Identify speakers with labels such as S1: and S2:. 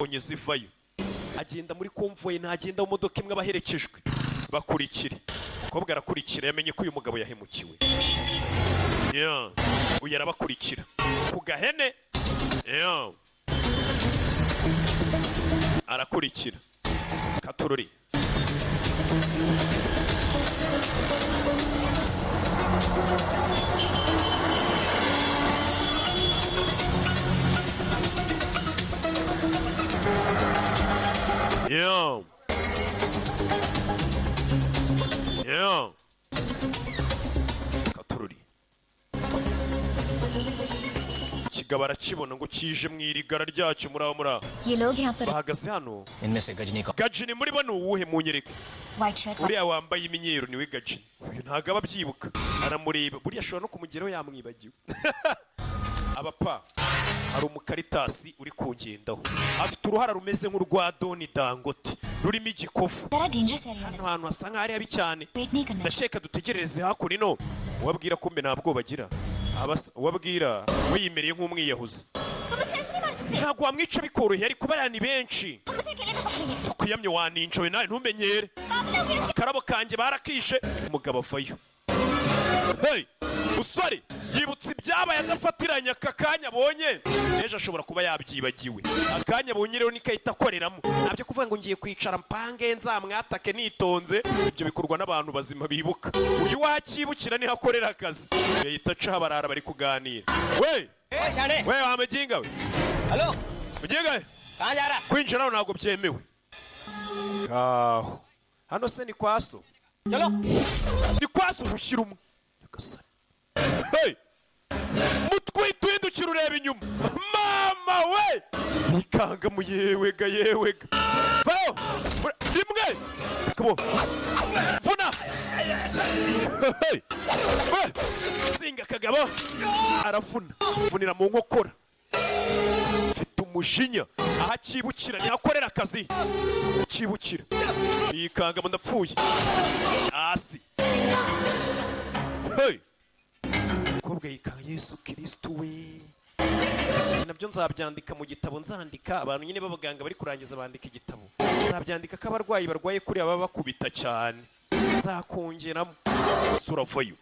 S1: bazibonye zivayo agenda muri konvoye ntagenda mu modoka imwe abaherekejwe bakurikira umukobwa arakurikira yamenye ko uyu mugabo yahemukiwe uyu arabakurikira ku gahene arakurikira katururi katururi kigabo arakibona ngo kije mu irigara ryacyo muri aho bahagaze hano gajini muri bo ni uwuhe munyereke uriya wambaye imyeru niwe gajini uyu ntabwo aba abyibuka aramureba buriya ashobora no kumugeraho yamwibagiwe abapa hari umukaritasi uri kungendaho afite uruhara rumeze nk'urwa Doni Dangote rurimo igikofu hano hantu hasa nk'aho ari habi cyane ndashaka dutegerereze hakuno wabwira ko mbe ntabwo bagira wabwira we yimereye nk'umwiyahuzi ntabwo wamwica bikoroheye ariko bariya ni benshi ukuyamye waninca we nawe ntumenyere akarabo kanjye barakishe umugabo avayo hey musore yibutse ibyabaye adafatiranya aka kanya abonye ejo ashobora kuba yabyibagiwe akanya abonye rero nikahita akoreramo ntabyo kuvuga ngo ngiye kwicara mpange nzamwatake nitonze ibyo bikorwa n'abantu bazima bibuka uyu wakibukira niho akorera akazi yahita acaho barara bari kuganira we wamujinga we mujinga we kwinjira naho ntabwo byemewe hano se ni kwaso ni kwaso ushyira umwe hey mutwitwindukira ureba inyuma mama we nikanga mu yewega vayo rimwe kabo vuna hey singa kagabo arafuna vunira mu nkokora mfite umujinya aha kibukira ntihakorera akazi kibukira nikanga mu ndapfuye hasi hey umukobwa yikanga Yesu Kristo we nabyo nzabyandika mu gitabo nzandika abantu nyine b'abaganga bari kurangiza bandika igitabo nzabyandika ko abarwayi barwaye kuri aba bakubita cyane nzakongeramo suravayo